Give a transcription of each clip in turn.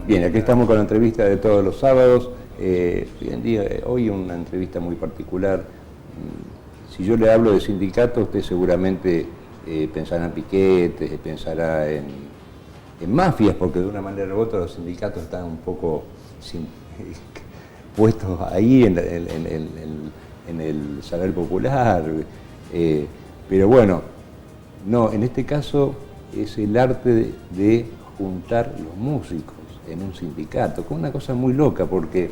Bien, aquí estamos con la entrevista de todos los sábados. Hoy una entrevista muy particular. Si yo le hablo de sindicatos, usted seguramente pensará en piquetes, pensará en mafias, porque de una manera u otra los sindicatos están un poco puestos ahí en el saber popular. Pero bueno, no, en este caso es el arte de juntar los músicos en un sindicato, con una cosa muy loca, porque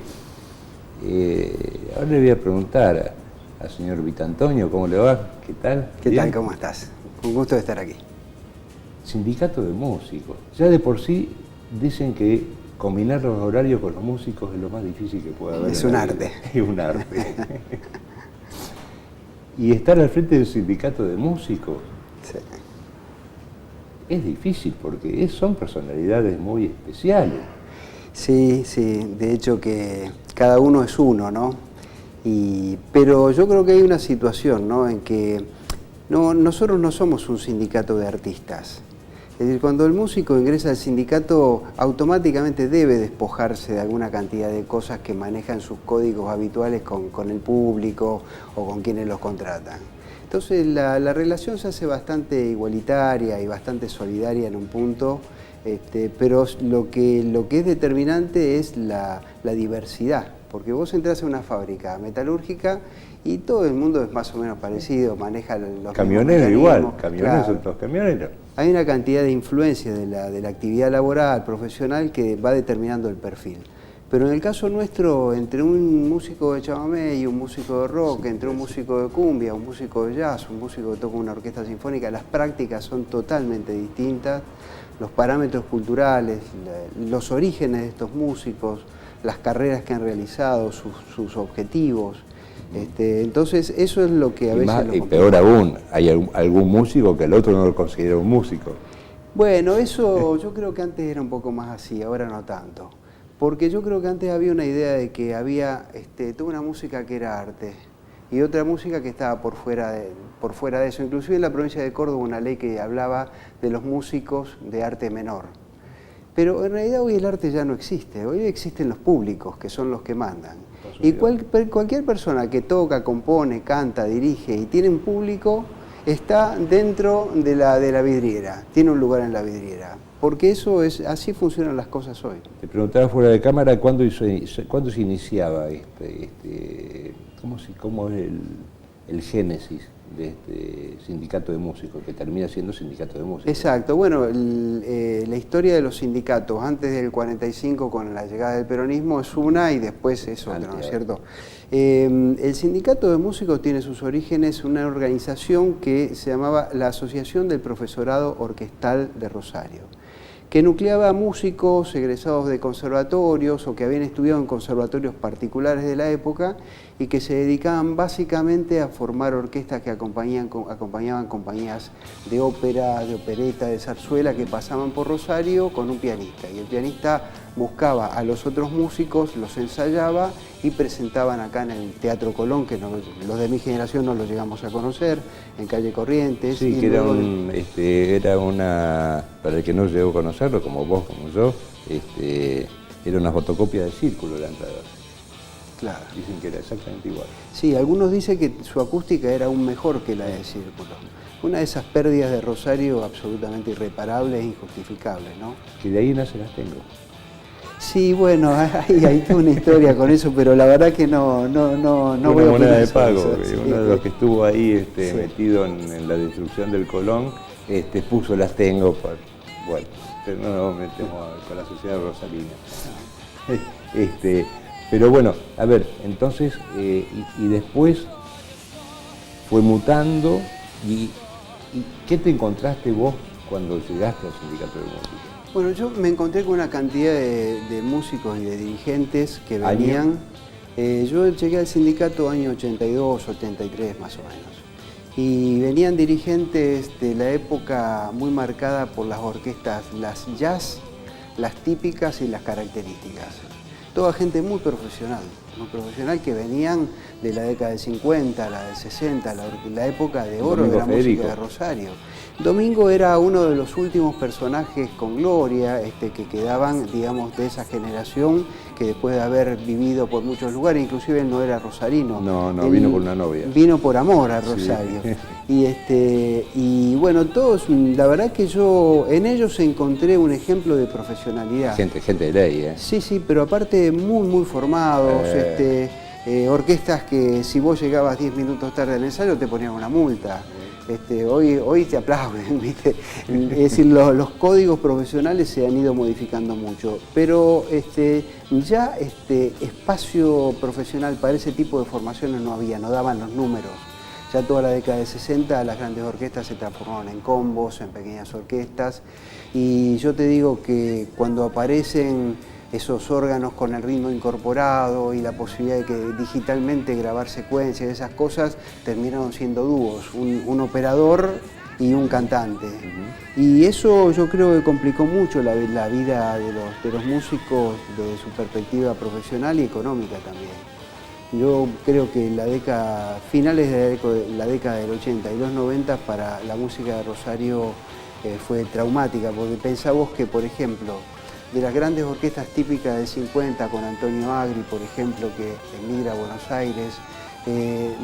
ahora le voy a preguntar al señor Vitantonio, ¿cómo le va? ¿Qué tal? ¿Qué tal? ¿Cómo estás? Un gusto de estar aquí. Sindicato de músicos. Ya de por sí dicen que combinar los horarios con los músicos es lo más difícil que puede haber. Es un arte. Es un arte. Y estar al frente del sindicato de músicos Sí. es difícil porque son personalidades muy especiales. Sí, sí, de hecho que cada uno es uno, ¿no? Pero yo creo que hay una situación, ¿no?, en que nosotros no somos un sindicato de artistas. Es decir, cuando el músico ingresa al sindicato, automáticamente debe despojarse de alguna cantidad de cosas que manejan sus códigos habituales con el público o con quienes los contratan. Entonces la relación se hace bastante igualitaria y bastante solidaria en un punto, pero lo que es determinante es la diversidad, porque vos entras a una fábrica metalúrgica y todo el mundo es más o menos parecido, maneja los camioneros igual, camioneros claro. son todos camioneros. Hay una cantidad de influencias de la actividad laboral, profesional, que va determinando el perfil. Pero en el caso nuestro, entre un músico de chamamé y un músico de rock, entre un músico de cumbia, un músico de jazz, un músico que toca una orquesta sinfónica, las prácticas son totalmente distintas, los parámetros culturales, los orígenes de estos músicos, las carreras que han realizado, sus objetivos. Entonces eso es lo que a veces... Y peor aún, hay algún músico que el otro no lo considera un músico. Bueno, eso yo creo que antes era un poco más así, ahora no tanto. Porque yo creo que antes había una idea de que había toda una música que era arte y otra música que estaba por fuera de eso. Inclusive en la provincia de Córdoba una ley que hablaba de los músicos de arte menor. Pero en realidad hoy el arte ya no existe, hoy existen los públicos, que son los que mandan. Y cualquier persona que toca, compone, canta, dirige y tiene un público, está dentro de la vidriera, tiene un lugar en la vidriera. Porque así funcionan las cosas hoy. Te preguntaba fuera de cámara cuándo se iniciaba cómo es el génesis de este sindicato de músicos, que termina siendo sindicato de músicos. Exacto, bueno, la historia de los sindicatos antes del 45 con la llegada del peronismo es una y después es otra, ¿no es cierto? El sindicato de músicos tiene sus orígenes en una organización que se llamaba la Asociación del Profesorado Orquestal de Rosario, que nucleaba a músicos egresados de conservatorios o que habían estudiado en conservatorios particulares de la época y que se dedicaban básicamente a formar orquestas que acompañaban compañías de ópera, de opereta, de zarzuela que pasaban por Rosario con un pianista. Y el pianista buscaba a los otros músicos, los ensayaba y presentaban acá en el Teatro Colón, que los de mi generación no los llegamos a conocer, en calle Corrientes. Sí, que era una, para el que no llegó a conocerlo, como vos, como yo, era una fotocopia de Círculo la entrada. Claro. Dicen que era exactamente igual. Sí, algunos dicen que su acústica era aún mejor que la de Círculo. Una de esas pérdidas de Rosario absolutamente irreparables e injustificables, ¿no? Que de ahí no se las tengo. Sí, bueno, hay toda una historia con eso, pero la verdad que no voy a moneda de pago, sí, uno de los que estuvo ahí metido en la destrucción del Colón, puso las tengo, bueno, pero no nos metemos con la sociedad rosarina. Pero bueno, a ver, entonces, y después fue mutando, y ¿qué te encontraste vos cuando llegaste al sindicato de música? Bueno, yo me encontré con una cantidad de músicos y de dirigentes que venían. Yo llegué al sindicato año 82, 83 más o menos. Y venían dirigentes de la época muy marcada por las orquestas, las jazz, las típicas y las características. toda gente muy profesional que venían de la década del 50, la del 60, la época de oro de la música de Rosario. Domingo era uno de los últimos personajes con gloria que quedaban, digamos, de esa generación que después de haber vivido por muchos lugares, inclusive él no era rosarino. No, vino por una novia. Vino por amor a Rosario. Sí. Y bueno, todos, la verdad que yo en ellos encontré un ejemplo de profesionalidad. Gente de ley, ¿eh? Sí, pero aparte muy formados, orquestas que si vos llegabas 10 minutos tarde al ensayo te ponían una multa. Hoy te aplauden, ¿viste? Es decir, los códigos profesionales se han ido modificando mucho, pero ya espacio profesional para ese tipo de formaciones no había, no daban los números. Ya toda la década de 60 las grandes orquestas se transformaron en combos, en pequeñas orquestas, y yo te digo que cuando aparecen esos órganos con el ritmo incorporado y la posibilidad de que digitalmente grabar secuencias, esas cosas terminaron siendo dúos, un operador y un cantante. Y eso yo creo que complicó mucho la vida de los músicos desde su perspectiva profesional y económica también. Yo creo que finales de la década del 80 y los 90 para la música de Rosario fue traumática, porque pensá vos que, por ejemplo, de las grandes orquestas típicas del 50, con Antonio Agri, por ejemplo, que emigra a Buenos Aires,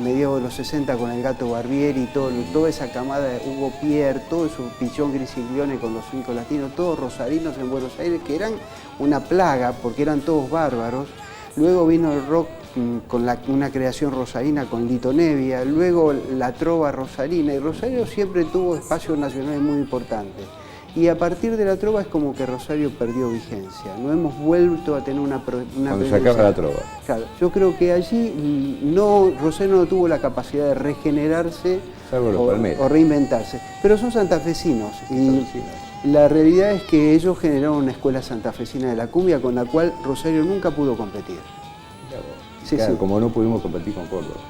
mediados de los 60 con el Gato Barbieri, toda esa camada de Hugo Pierre, todo su Pichón Grisiglione con los 5 latinos, todos rosarinos en Buenos Aires, que eran una plaga porque eran todos bárbaros. Luego vino el rock con una creación rosarina con Lito Nevia, luego la trova rosarina, y Rosario siempre tuvo espacios nacionales muy importantes. Y a partir de la trova es como que Rosario perdió vigencia. No hemos vuelto a tener una cuando se acaba la trova. Claro, yo creo que allí Rosario no tuvo la capacidad de regenerarse o reinventarse. Pero son santafesinos y la realidad es que ellos generaron una escuela santafesina de la cumbia con la cual Rosario nunca pudo competir. Claro, como no pudimos competir con Córdoba.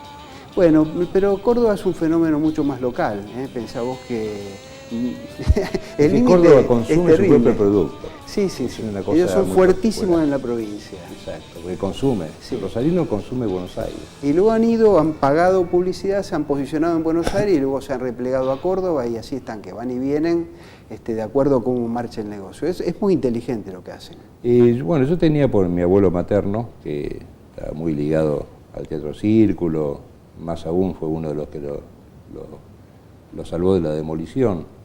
Bueno, pero Córdoba es un fenómeno mucho más local. Pensá vos que el límite Córdoba consume su propio producto. Sí. Ellos son fuertísimos en la provincia. Exacto, porque consume. El rosarino consume Buenos Aires. Y luego han pagado publicidad, se han posicionado en Buenos Aires y luego se han replegado a Córdoba y así están, que van y vienen de acuerdo a cómo marcha el negocio. Es muy inteligente lo que hacen. Bueno, yo tenía por mi abuelo materno, que estaba muy ligado al teatro círculo, más aún fue uno de los que lo salvó de la demolición.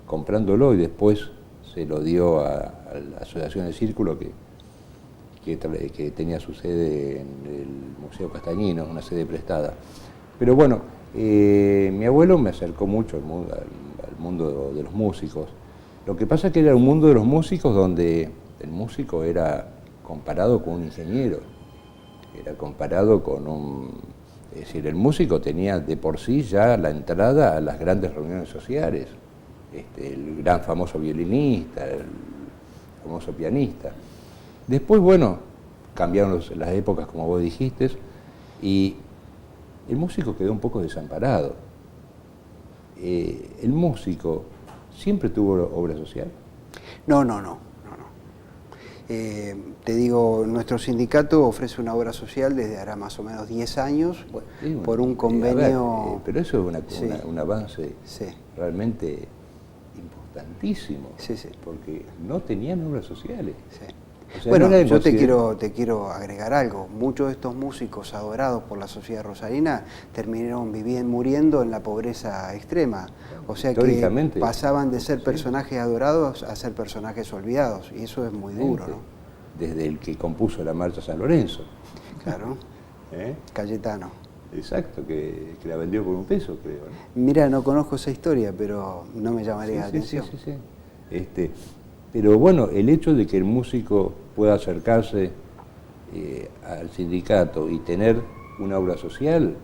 Comprándolo y después se lo dio a la Asociación de Círculo que tenía su sede en el Museo Castañino, una sede prestada. Pero bueno, mi abuelo me acercó mucho al mundo de los músicos. Lo que pasa es que era un mundo de los músicos donde el músico era comparado con un ingeniero, era comparado con un... Es decir, el músico tenía de por sí ya la entrada a las grandes reuniones sociales, el gran famoso violinista, el famoso pianista. Después, bueno, cambiaron las épocas, como vos dijiste, y el músico quedó un poco desamparado. ¿El músico siempre tuvo obra social? No. Te digo, nuestro sindicato ofrece una obra social desde ahora más o menos 10 años, por un convenio... pero eso es un avance realmente importantísimo, porque no tenían obras sociales. O sea, bueno, yo te quiero agregar algo. Muchos de estos músicos adorados por la sociedad rosarina terminaron muriendo en la pobreza extrema. O sea que pasaban de ser personajes adorados a ser personajes olvidados. Y eso es muy duro, ¿no? Desde el que compuso la marcha San Lorenzo. Claro. Cayetano. Exacto, que la vendió por $1, creo, ¿no? Mira, no conozco esa historia, pero no me llamaría la atención. Sí. Pero bueno, el hecho de que el músico pueda acercarse al sindicato y tener una obra social,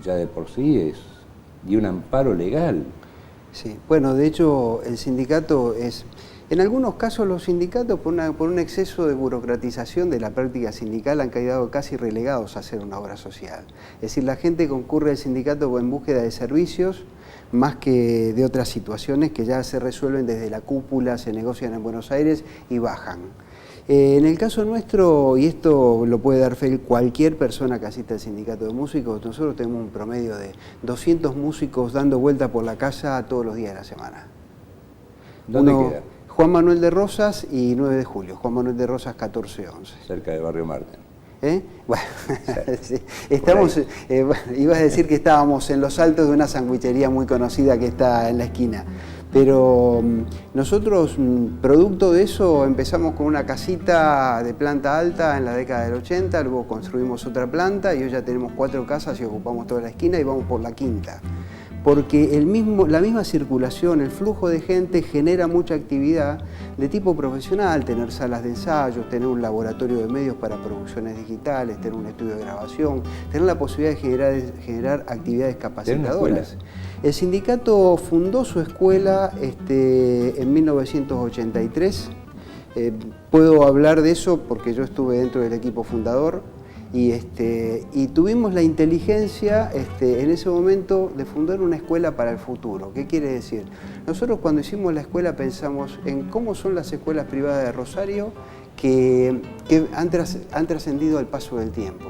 ya de por sí y un amparo legal. Sí, bueno, de hecho el sindicato es... En algunos casos los sindicatos, por un exceso de burocratización de la práctica sindical, han quedado casi relegados a hacer una obra social. Es decir, la gente concurre al sindicato en búsqueda de servicios, más que de otras situaciones que ya se resuelven desde la cúpula, se negocian en Buenos Aires y bajan. En el caso nuestro, y esto lo puede dar fe cualquier persona que asista al sindicato de músicos, nosotros tenemos un promedio de 200 músicos dando vuelta por la casa todos los días de la semana. ¿Dónde queda? Juan Manuel de Rosas y 9 de julio. Juan Manuel de Rosas 1411. Cerca de Barrio Marten. Bueno, sí. Estamos, ibas a decir que estábamos en los altos de una sandwichería muy conocida que está en la esquina. Pero nosotros, producto de eso, empezamos con una casita de planta alta en la década del 80, luego construimos otra planta y hoy ya tenemos 4 casas y ocupamos toda la esquina y vamos por la quinta. Porque la misma circulación, el flujo de gente genera mucha actividad de tipo profesional, tener salas de ensayos, tener un laboratorio de medios para producciones digitales, tener un estudio de grabación, tener la posibilidad de generar actividades capacitadoras. El sindicato fundó su escuela en 1983. Puedo hablar de eso porque yo estuve dentro del equipo fundador. Y tuvimos la inteligencia en ese momento de fundar una escuela para el futuro. ¿Qué quiere decir? Nosotros cuando hicimos la escuela pensamos en cómo son las escuelas privadas de Rosario que han trascendido al paso del tiempo.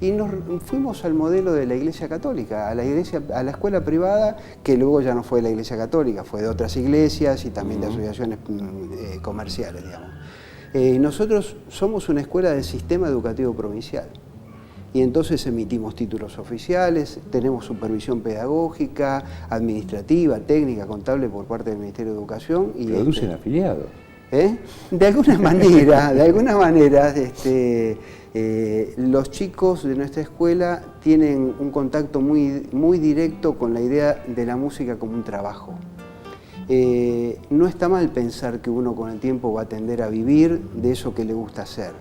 Y nos fuimos al modelo de la Iglesia Católica, a la escuela privada, que luego ya no fue de la Iglesia Católica, fue de otras iglesias y también de asociaciones comerciales, digamos. Nosotros somos una escuela del sistema educativo provincial y entonces emitimos títulos oficiales, tenemos supervisión pedagógica, administrativa, técnica, contable por parte del Ministerio de Educación. Y ¿producen afiliados? De alguna manera, los chicos de nuestra escuela tienen un contacto muy directo con la idea de la música como un trabajo. No está mal pensar que uno con el tiempo va a tender a vivir de eso que le gusta hacer.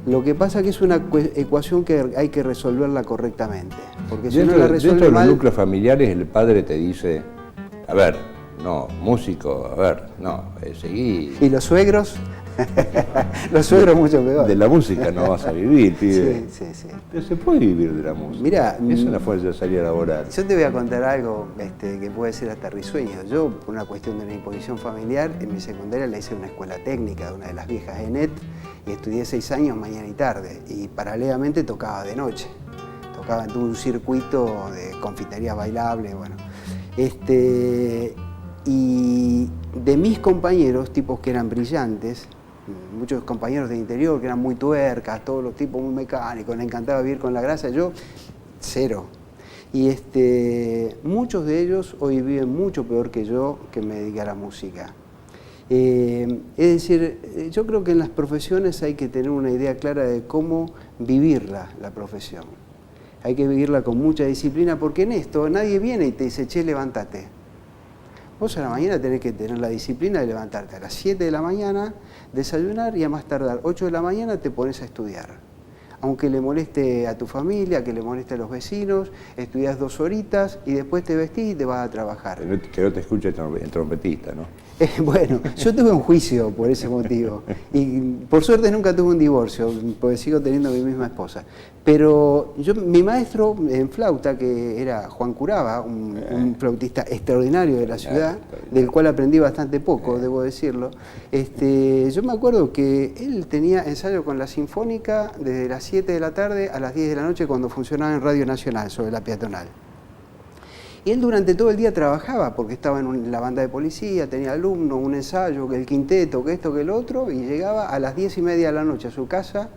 Lo que pasa es que es una ecuación que hay que resolverla correctamente. Porque si dentro, no la resuelve dentro de los mal, núcleos familiares el padre te dice, a ver, no, músico, a ver, no, seguí. ¿Y los suegros? Los suegros mucho peor. De la música no vas a vivir, pibe. Sí. Pero se puede vivir de la música. Mirá, es una fuerza de salida laboral. Yo te voy a contar algo que puede ser hasta risueño. Yo, por una cuestión de una imposición familiar, en mi secundaria la hice en una escuela técnica de una de las viejas ENET y estudié 6 años mañana y tarde y paralelamente tocaba de noche. Tocaba en todo un circuito de confiterías bailables, bueno. Y de mis compañeros, tipos que eran brillantes, muchos compañeros del interior que eran muy tuercas, todos los tipos muy mecánicos, les encantaba vivir con la grasa, yo, cero. Y muchos de ellos hoy viven mucho peor que yo, que me dediqué a la música. Es decir, yo creo que en las profesiones hay que tener una idea clara de cómo vivirla, la profesión. Hay que vivirla con mucha disciplina, porque en esto nadie viene y te dice, che, levántate. Vos a la mañana tenés que tener la disciplina de levantarte a las 7 de la mañana, desayunar y a más tardar 8 de la mañana te pones a estudiar. Aunque le moleste a tu familia, que le moleste a los vecinos, estudias 2 horitas y después te vestís y te vas a trabajar. Que no te escuche el trompetista, ¿no? Bueno, yo tuve un juicio por ese motivo y por suerte nunca tuve un divorcio, porque sigo teniendo a mi misma esposa. Pero mi maestro en flauta, que era Juan Curaba, un flautista extraordinario de la ciudad, del cual aprendí bastante poco, debo decirlo, yo me acuerdo que él tenía ensayo con la Sinfónica desde las 7 de la tarde a las 10 de la noche cuando funcionaba en Radio Nacional sobre la peatonal. Y él durante todo el día trabajaba porque estaba en la banda de policía, tenía alumnos, un ensayo, que el quinteto, que esto, que el otro, y llegaba a las 10:30 de la noche a su casa.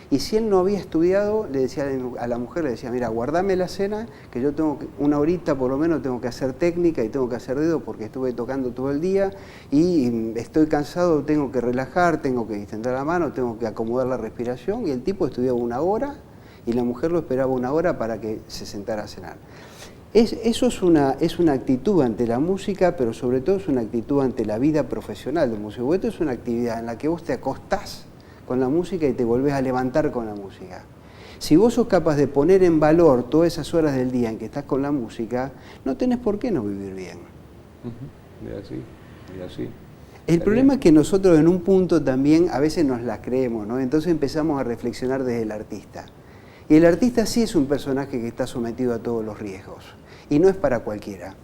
Y si él no había estudiado, le decía a la mujer, le decía, mira, guardame la cena, que yo tengo una horita por lo menos, tengo que hacer técnica y tengo que hacer dedo porque estuve tocando todo el día y estoy cansado, tengo que relajar, tengo que distender la mano, tengo que acomodar la respiración. Y el tipo estudiaba 1 hora y la mujer lo esperaba 1 hora para que se sentara a cenar. Eso es una actitud ante la música, pero sobre todo es una actitud ante la vida profesional del músico. Esto es una actividad en la que vos te acostás con la música y te volvés a levantar con la música. Si vos sos capaz de poner en valor todas esas horas del día en que estás con la música, no tenés por qué no vivir bien. Y así. El problema es que nosotros en un punto también a veces nos las creemos, ¿no? Entonces empezamos a reflexionar desde el artista. Y el artista sí es un personaje que está sometido a todos los riesgos. Y no es para cualquiera.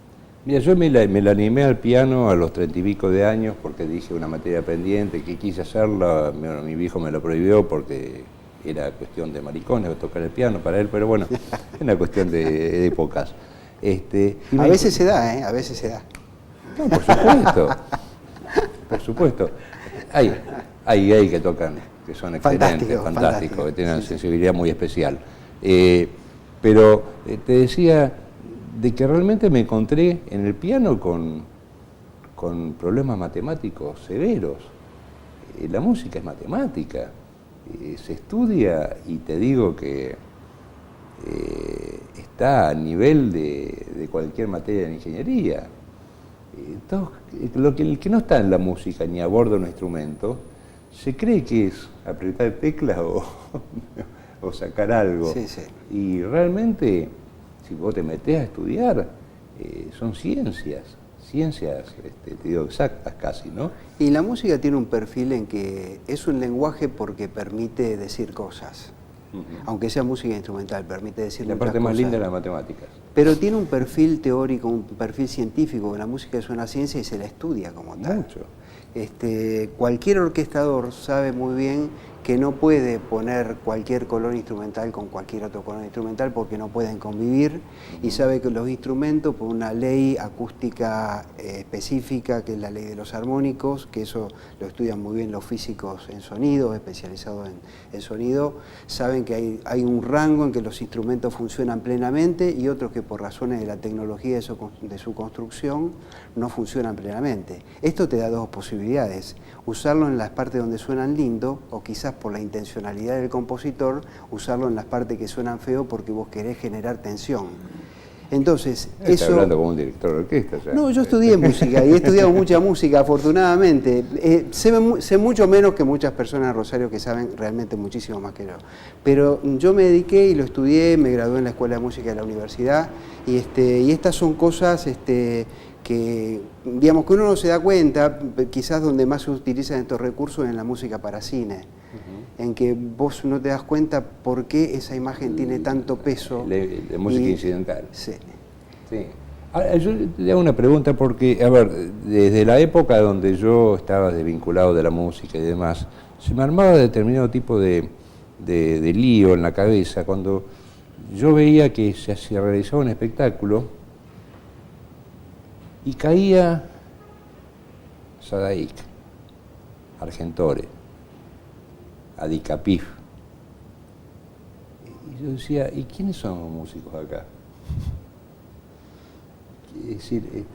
Mira, yo me la animé al piano a los 30 y pico de años porque dije una materia pendiente que quise hacerla, mi viejo me lo prohibió porque era cuestión de maricones tocar el piano para él, pero bueno, es una cuestión de épocas. A veces se da, ¿eh? A veces se da. No, por supuesto, por supuesto. Hay que tocan, que son excelentes, fantásticos, que tienen una sensibilidad muy especial. Pero te decía de que realmente me encontré en el piano con problemas matemáticos severos. La música es matemática, se estudia y te digo que está a nivel de cualquier materia de ingeniería. El que no está en la música ni aborda un instrumento, se cree que es apretar teclas o sacar algo. Sí, sí. Y realmente, si vos te metés a estudiar, son ciencias, te digo, exactas casi, ¿no? Y la música tiene un perfil en que es un lenguaje porque permite decir cosas. Aunque sea música instrumental, permite decir muchas cosas. La parte más linda de las matemáticas. Pero tiene un perfil teórico, un perfil científico. La música es una ciencia y se la estudia como tal. Mucho. Cualquier orquestador sabe muy bien que no puede poner cualquier color instrumental con cualquier otro color instrumental porque no pueden convivir, y sabe que los instrumentos, por una ley acústica específica, que es la ley de los armónicos, que eso lo estudian muy bien los físicos en sonido, especializados en sonido, saben que hay un rango en que los instrumentos funcionan plenamente y otros que por razones de la tecnología de su construcción no funcionan plenamente. Esto te da dos posibilidades: usarlo en las partes donde suenan lindo, o quizás por la intencionalidad del compositor, usarlo en las partes que suenan feo porque vos querés generar tensión. Entonces, Está hablando como un director de orquesta. Ya. No, yo estudié música y he estudiado mucha música, afortunadamente. Sé mucho menos que muchas personas en Rosario que saben realmente muchísimo más que yo. Pero yo me dediqué y lo estudié, me gradué en la Escuela de Música de la universidad, y estas son cosas que, digamos, que uno no se da cuenta. Quizás donde más se utilizan estos recursos es en la música para cine, en que vos no te das cuenta por qué esa imagen tiene tanto peso. De música incidental. Sí. Sí. Ahora, yo te hago una pregunta porque, a ver, desde la época donde yo estaba desvinculado de la música y demás, se me armaba determinado tipo de lío en la cabeza cuando yo veía que se realizaba un espectáculo y caía Sadaik, Argentore, Adicapif. Y yo decía, ¿y quiénes son los músicos acá? Es decir,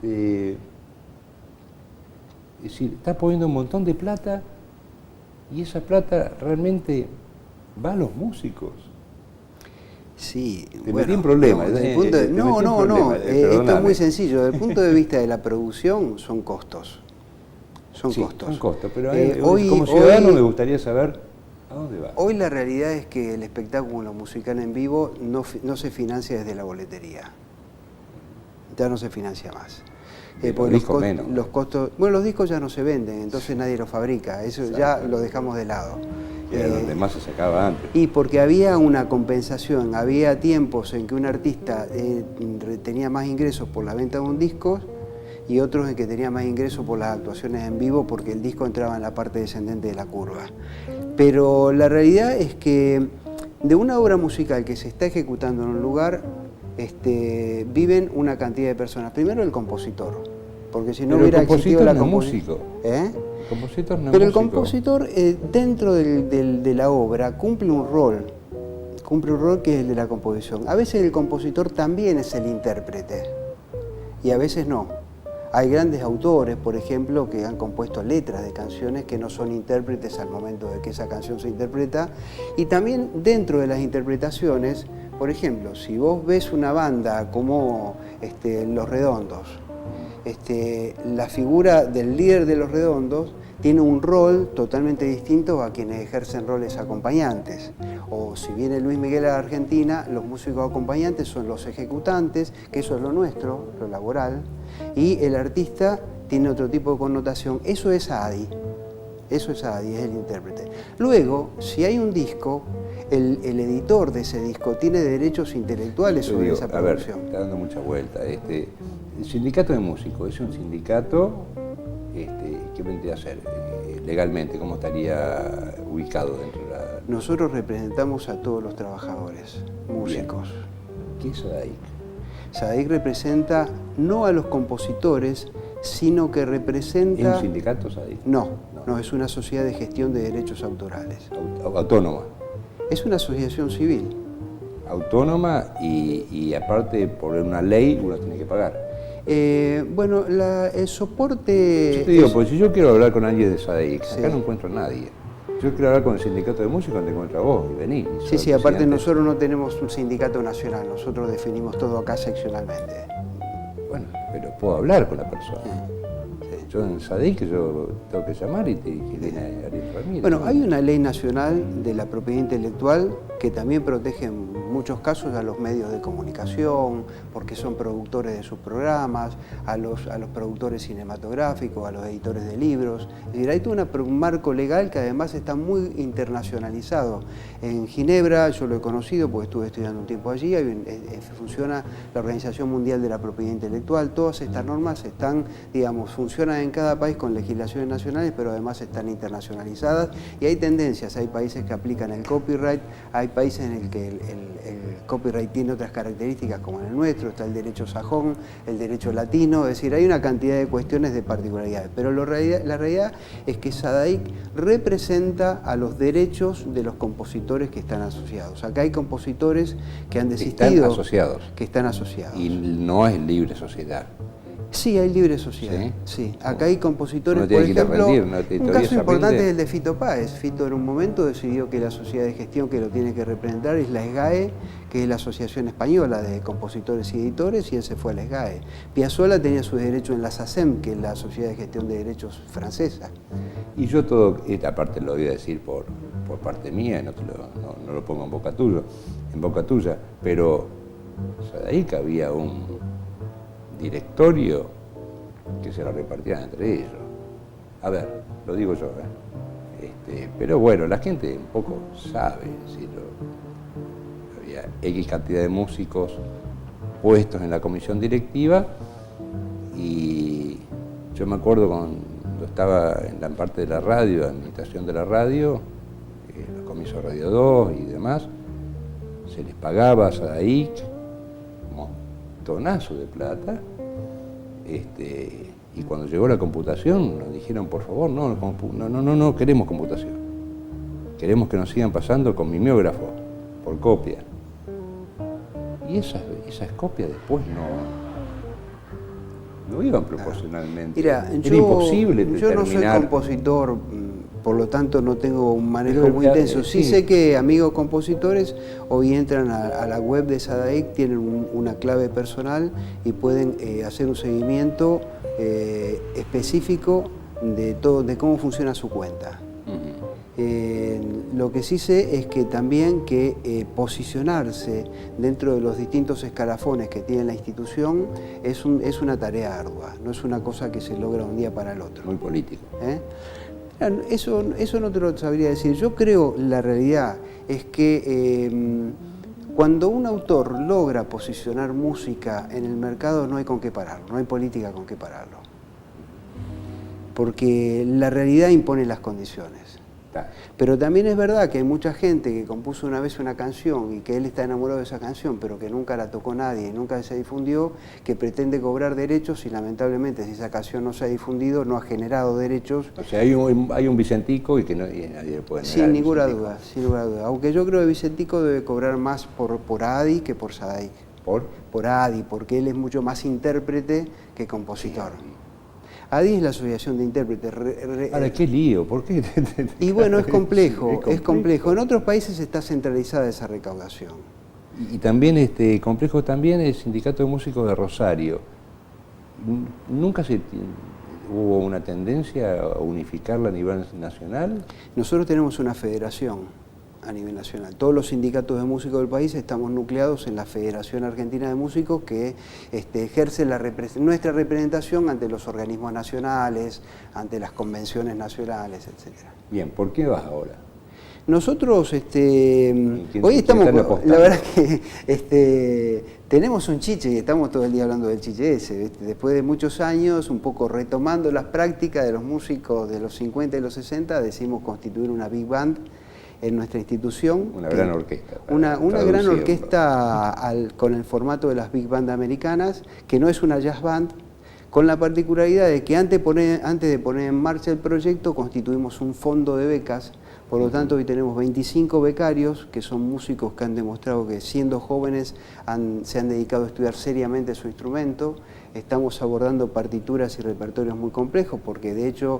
está poniendo un montón de plata y esa plata realmente va a los músicos. Sí, te metí en problemas. No, esto es muy sencillo. Desde el punto de vista de la producción, son costos. Son costos, pero como ciudadano me gustaría saber a dónde va. Hoy la realidad es que el espectáculo musical en vivo no se financia desde la boletería. Ya no se financia más. Los costos, bueno, los discos ya no se venden, entonces nadie los fabrica, eso ya lo dejamos de lado. Era donde más se sacaba antes. Y porque había una compensación, había tiempos en que un artista tenía más ingresos por la venta de un disco y otros en que tenía más ingresos por las actuaciones en vivo porque el disco entraba en la parte descendente de la curva. Pero la realidad es que de una obra musical que se está ejecutando en un lugar, viven una cantidad de personas. Primero el compositor, porque si no hubiera existido la composición. El compositor no. Pero el compositor dentro de la obra cumple un rol que es el de la composición. A veces el compositor también es el intérprete y a veces no. Hay grandes autores, por ejemplo, que han compuesto letras de canciones que no son intérpretes al momento de que esa canción se interpreta. Y también dentro de las interpretaciones, por ejemplo, si vos ves una banda como Los Redondos, la figura del líder de Los Redondos tiene un rol totalmente distinto a quienes ejercen roles acompañantes. O si viene Luis Miguel a la Argentina, los músicos acompañantes son los ejecutantes, que eso es lo nuestro, lo laboral, y el artista tiene otro tipo de connotación. Eso es ADI, es el intérprete. Luego, si hay un disco, el editor de ese disco tiene derechos intelectuales sobre esa producción. A ver, está dando mucha vuelta. el sindicato de músicos es un sindicato ¿qué vendría a ser legalmente? ¿Cómo estaría ubicado dentro de la...? Nosotros representamos a todos los trabajadores, músicos. Bien. ¿Qué es SADAIC? SADAIC representa no a los compositores, sino que representa... ¿Es un sindicato SADAIC? No, es una sociedad de gestión de derechos autorales. Autónoma. Es una asociación civil. Autónoma y aparte por una ley uno tiene que pagar. Bueno, el soporte... Yo te digo, porque si yo quiero hablar con alguien de SADAIC, Sí. acá no encuentro a nadie. Yo quiero hablar con el sindicato de músicos, te encuentro a vos y venís. Sí, aparte nosotros no tenemos un sindicato nacional, nosotros definimos todo acá seccionalmente. Bueno, pero puedo hablar con la persona. Sí. Yo en SADAIC yo tengo que llamar y viene Ariel Ramírez. Bueno, hay una ley nacional de la propiedad intelectual que también protege en muchos casos a los medios de comunicación, porque son productores de sus programas, a los productores cinematográficos, a los editores de libros. Es decir, hay todo un marco legal que además está muy internacionalizado. En Ginebra, yo lo he conocido porque estuve estudiando un tiempo allí, funciona la Organización Mundial de la Propiedad Intelectual. Todas estas normas están, digamos, funcionan en cada país con legislaciones nacionales, pero además están internacionalizadas y hay tendencias. Hay países que aplican el copyright, hay países en el que el copyright tiene otras características como en el nuestro, está el derecho sajón, el derecho latino, es decir, hay una cantidad de cuestiones de particularidades, pero la realidad es que SADAIC representa a los derechos de los compositores que están asociados. Acá hay compositores que han desistido. Están asociados. Que están asociados. Y no es libre sociedad. Sí, hay libre sociedad. Sí. Acá hay compositores, por ejemplo, rendir, un caso importante es el de Fito Páez. Fito en un momento decidió que la sociedad de gestión que lo tiene que representar es la SGAE, que es la Asociación Española de Compositores y Editores, y él se fue a la SGAE. Piazzolla tenía sus derechos en la SACEM, que es la Sociedad de Gestión de Derechos francesa. Y yo todo, esta parte lo voy a decir por parte mía, no lo pongo en boca tuya, pero SADAIC había un directorio que se lo repartían entre ellos. A ver, lo digo yo, pero bueno, la gente un poco sabe, había X cantidad de músicos puestos en la comisión directiva y yo me acuerdo cuando estaba en la parte de la radio, administración de la radio, los comisos de Radio 2 y demás, se les pagaba a SADAIC montonazo de plata, y cuando llegó la computación nos dijeron, por favor, no queremos computación, queremos que nos sigan pasando con mimeógrafo, por copia. Y esas copias después no iban proporcionalmente. Mira, era imposible yo no soy compositor, por lo tanto no tengo un manejo muy intenso. Sí sé que amigos compositores hoy entran a la web de SADAIC, tienen una clave personal y pueden hacer un seguimiento específico de cómo funciona su cuenta. Lo que sí sé es que también posicionarse dentro de los distintos escalafones que tiene la institución es una tarea ardua, no es una cosa que se logra un día para el otro. Muy político. Eso no te lo sabría decir. Yo creo, la realidad es que cuando un autor logra posicionar música en el mercado no hay con qué pararlo, no hay política con qué pararlo. Porque la realidad impone las condiciones. Pero también es verdad que hay mucha gente que compuso una vez una canción y que él está enamorado de esa canción, pero que nunca la tocó nadie y nunca se difundió, que pretende cobrar derechos y lamentablemente si esa canción no se ha difundido, no ha generado derechos. O sea, hay un Vicentico y nadie le puede negar. Sin ninguna duda. Aunque yo creo que Vicentico debe cobrar más por ADI que por SADAIC. Por ADI, porque él es mucho más intérprete que compositor. ADI es la Asociación de Intérpretes. Ahora, qué lío, ¿por qué? Y bueno, es complejo. En otros países está centralizada esa recaudación. Y también complejo también el Sindicato de Músicos de Rosario. ¿Nunca hubo una tendencia a unificarla a nivel nacional? Nosotros tenemos una federación a nivel nacional. Todos los sindicatos de músicos del país estamos nucleados en la Federación Argentina de Músicos que ejerce nuestra representación ante los organismos nacionales, ante las convenciones nacionales, etc. Bien, ¿por qué vas ahora? Nosotros hoy estamos, la verdad que tenemos un chiche y estamos todo el día hablando del chiche ese, ¿viste? Después de muchos años, un poco retomando las prácticas de los músicos de los 50 y los 60, decidimos constituir una big band en nuestra institución. Una gran orquesta. Una gran orquesta con el formato de las big band americanas, que no es una jazz band, con la particularidad de que antes de poner en marcha el proyecto constituimos un fondo de becas. Por lo tanto, hoy tenemos 25 becarios, que son músicos que han demostrado que siendo jóvenes se han dedicado a estudiar seriamente su instrumento. Estamos abordando partituras y repertorios muy complejos, porque de hecho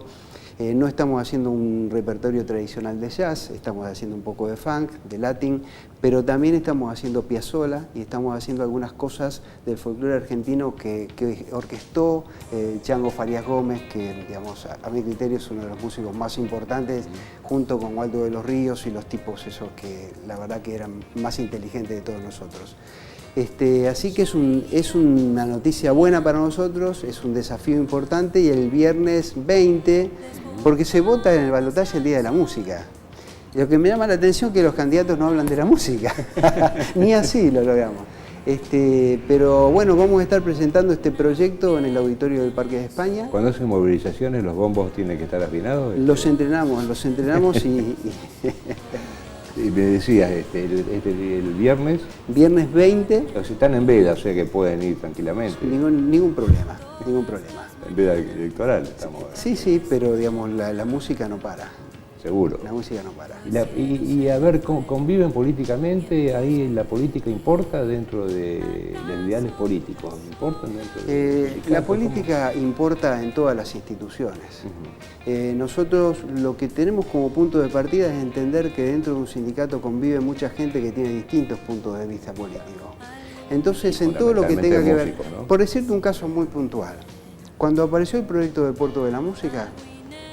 no estamos haciendo un repertorio tradicional de jazz, estamos haciendo un poco de funk, de latín, pero también estamos haciendo Piazzolla y estamos haciendo algunas cosas del folclore argentino que orquestó Chango Farías Gómez, que digamos, a mi criterio es uno de los músicos más importantes, junto con Waldo de los Ríos y los tipos esos que la verdad que eran más inteligentes de todos nosotros. Así que es una noticia buena para nosotros, es un desafío importante, y el viernes 20, porque se vota en el balotaje el Día de la Música. Lo que me llama la atención es que los candidatos no hablan de la música, ni así lo logramos. Pero bueno, vamos a estar presentando este proyecto en el auditorio del Parque de España. Cuando hacen movilizaciones, ¿los bombos tienen que estar afinados? Los entrenamos y... Y me decías, el viernes... Viernes 20... Los están en veda, o sea que pueden ir tranquilamente. Ningún problema. En veda electoral estamos... Sí, pero digamos, la música no para. Seguro. La música no para. Y a ver, ¿conviven políticamente? ¿Ahí la política importa dentro de los ideales políticos? ¿Importan dentro de la política importa en todas las instituciones. Nosotros lo que tenemos como punto de partida es entender que dentro de un sindicato convive mucha gente que tiene distintos puntos de vista políticos. Entonces, en todo lo que tenga que ver... ¿no? Por decirte un caso muy puntual, cuando apareció el proyecto del Puerto de la Música,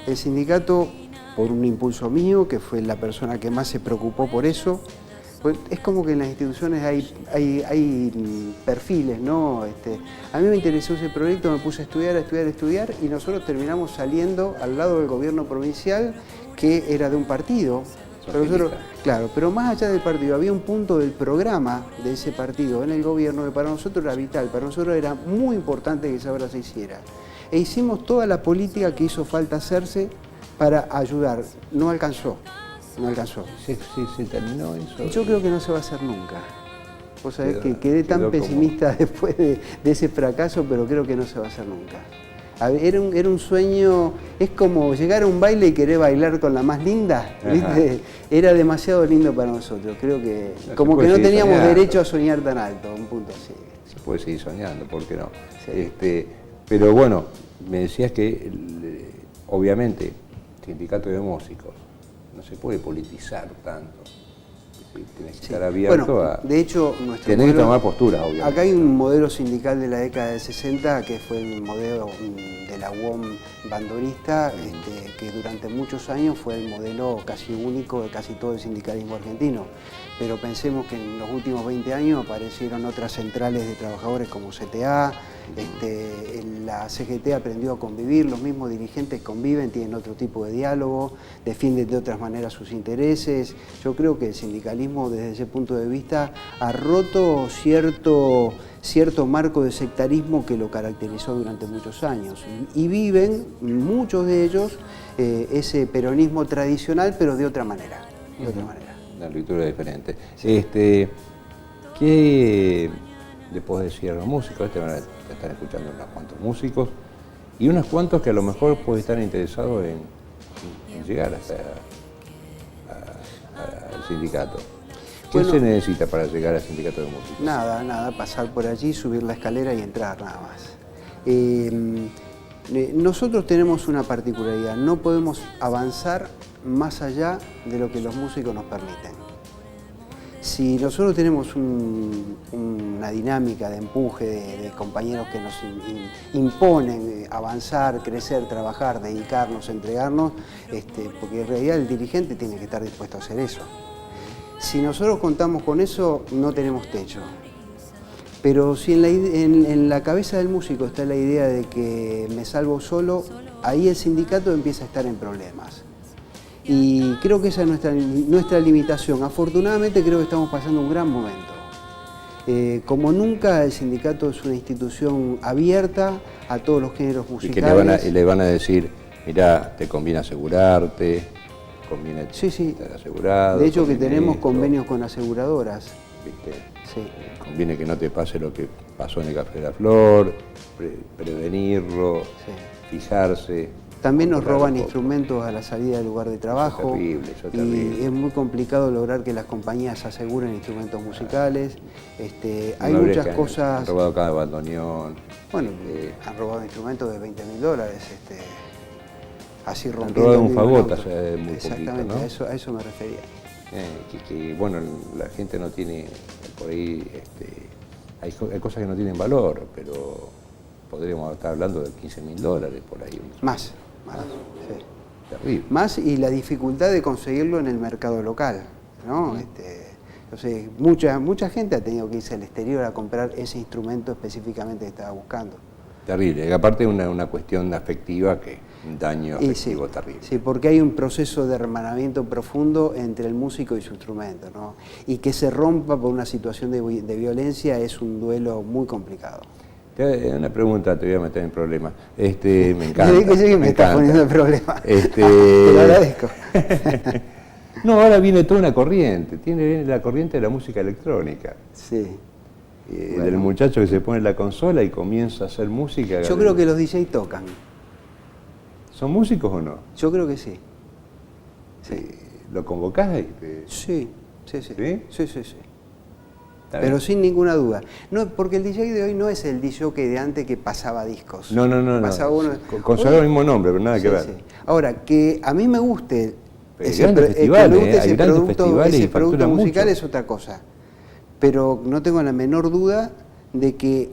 el sindicato, por un impulso mío, que fue la persona que más se preocupó por eso, pues es como que en las instituciones hay perfiles, ¿no? A mí me interesó ese proyecto, me puse a estudiar, y nosotros terminamos saliendo al lado del gobierno provincial, que era de un partido. Pero nosotros, claro, pero más allá del partido, había un punto del programa de ese partido en el gobierno que para nosotros era vital, para nosotros era muy importante que esa obra se hiciera. E hicimos toda la política que hizo falta hacerse para ayudar. No alcanzó. ¿Se terminó eso? Yo creo que no se va a hacer nunca. Vos sabés que quedé tan pesimista después de ese fracaso, pero creo que no se va a hacer nunca. Era un sueño, es como llegar a un baile y querer bailar con la más linda, ¿viste? Era demasiado lindo para nosotros. Creo que como que no teníamos derecho a soñar tan alto, un punto así. Se puede seguir soñando, ¿por qué no? Sí. Pero bueno, me decías que obviamente sindicato de músicos no se puede politizar tanto. Tienes que estar abierto a... De hecho, tenés que tomar postura, obviamente. Acá hay un modelo sindical de la década del 60 que fue el modelo de la UOM bandorista, que durante muchos años fue el modelo casi único de casi todo el sindicalismo argentino. Pero pensemos que en los últimos 20 años aparecieron otras centrales de trabajadores como CTA, la CGT aprendió a convivir, los mismos dirigentes conviven, tienen otro tipo de diálogo, defienden de otras maneras sus intereses. Yo creo que el sindicalismo desde ese punto de vista ha roto cierto marco de sectarismo que lo caracterizó durante muchos años. Y viven, muchos de ellos, ese peronismo tradicional, pero de otra manera. Una lectura diferente. ¿Qué le podés decir a los músicos? Te están escuchando unos cuantos músicos y unos cuantos que a lo mejor pueden estar interesados en llegar hasta al sindicato. ¿Qué se necesita para llegar al sindicato de músicos? Nada, pasar por allí, subir la escalera y entrar, nada más. Nosotros tenemos una particularidad, no podemos avanzar más allá de lo que los músicos nos permiten. Si nosotros tenemos una dinámica de empuje de compañeros que nos imponen avanzar, crecer, trabajar, dedicarnos, entregarnos, porque en realidad el dirigente tiene que estar dispuesto a hacer eso. Si nosotros contamos con eso, no tenemos techo. Pero si en la cabeza del músico está la idea de que me salvo solo, ahí el sindicato empieza a estar en problemas. Y creo que esa es nuestra limitación. Afortunadamente creo que estamos pasando un gran momento. Como nunca, el sindicato es una institución abierta a todos los géneros musicales. Y le van a decir, mirá, te conviene asegurarte, conviene estar asegurado. De hecho, que tenemos esto, convenios con aseguradoras. ¿viste? Sí. Conviene que no te pase lo que pasó en el Café de la Flor, prevenirlo, fijarse. También nos roban instrumentos a la salida del lugar de trabajo. Eso es terrible. Y es muy complicado lograr que las compañías aseguren instrumentos musicales. Hay muchas cosas. Han robado cada bandoneón. Bueno, han robado instrumentos de $20.000. Así rompiendo. Han robado un fagot hace muy exactamente, poquito, ¿no? a eso me refería. Que bueno, la gente no tiene, por ahí, hay cosas que no tienen valor, pero podríamos estar hablando de $15.000 por ahí. Más, sí. Terrible. Más, y la dificultad de conseguirlo en el mercado local, ¿no? Entonces, mucha gente ha tenido que irse al exterior a comprar ese instrumento específicamente que estaba buscando. Terrible, y aparte es una cuestión afectiva, que un daño afectivo terrible. Sí, porque hay un proceso de hermanamiento profundo entre el músico y su instrumento, ¿no? Y que se rompa por una situación de violencia es un duelo muy complicado. Una pregunta, te voy a meter en problemas. Me encanta. Le dije que me estás poniendo en problemas. Te lo agradezco. No, ahora viene toda una corriente. Viene la corriente de la música electrónica. Sí. Del muchacho que se pone la consola y comienza a hacer música. Yo creo que los DJ tocan. ¿Son músicos o no? Yo creo que sí. Sí. ¿Lo convocás? Sí. ¿Sí? Pero sin ninguna duda. No, porque el DJ de hoy no es el DJ de antes que pasaba discos. No. Consagró el mismo nombre, pero nada que ver. Sí. Ahora, que a mí me guste ese producto musical es otra cosa. Pero no tengo la menor duda de que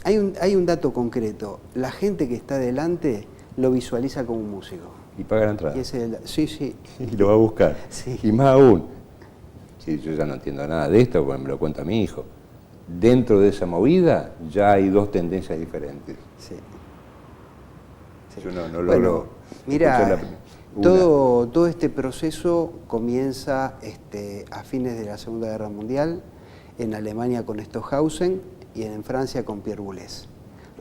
hay un dato concreto. La gente que está delante lo visualiza como un músico. Y paga la entrada. Sí. Y lo va a buscar. Sí. Y más aún. Yo ya no entiendo nada de esto, porque me lo cuenta mi hijo. Dentro de esa movida ya hay dos tendencias diferentes. Sí. Yo no logro. Mira, todo este proceso comienza a fines de la Segunda Guerra Mundial, en Alemania con Stockhausen y en Francia con Pierre Boulez.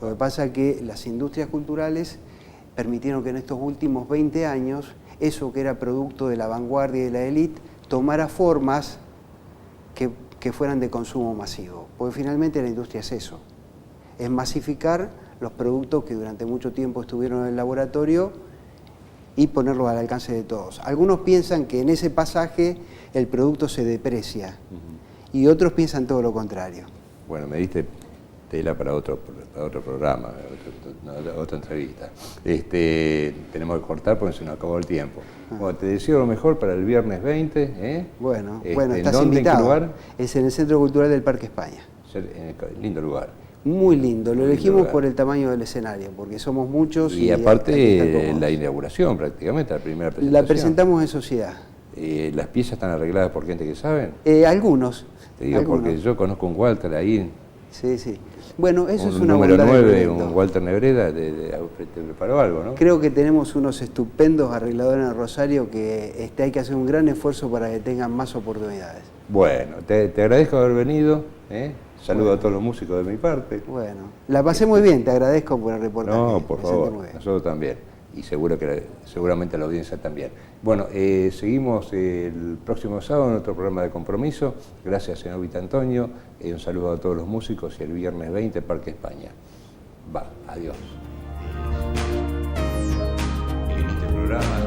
Lo que pasa es que las industrias culturales permitieron que en estos últimos 20 años eso que era producto de la vanguardia y de la élite tomara formas que fueran de consumo masivo. Porque finalmente la industria es eso, es masificar los productos que durante mucho tiempo estuvieron en el laboratorio y ponerlos al alcance de todos. Algunos piensan que en ese pasaje el producto se deprecia y otros piensan todo lo contrario. Bueno, me diste tela para otro programa, otra entrevista. Tenemos que cortar porque se nos acabó el tiempo. Bueno, te deseo lo mejor para el viernes 20. Bueno, estás invitado. ¿En qué lugar? Es en el Centro Cultural del Parque España. Lindo lugar. Muy lindo, lo elegimos por el tamaño del escenario, porque somos muchos. Y aparte la inauguración prácticamente, la primera presentación. La presentamos en sociedad. ¿Las piezas están arregladas por gente que saben? Algunos. Te digo, porque yo conozco un Walter ahí. Sí. Bueno, eso es una número 9, un Walter Nebreda, te preparó algo, ¿no? Creo que tenemos unos estupendos arregladores en Rosario que hay que hacer un gran esfuerzo para que tengan más oportunidades. Bueno, te agradezco haber venido, Saludo a todos los músicos de mi parte. Bueno, la pasé muy bien, te agradezco por el reportaje. No, por favor, nosotros también. Y seguramente la audiencia también. Bueno, seguimos el próximo sábado en otro programa de Compromiso. Gracias, señor Vita Antonio. Un saludo a todos los músicos y el viernes 20, Parque España. Adiós. En este programa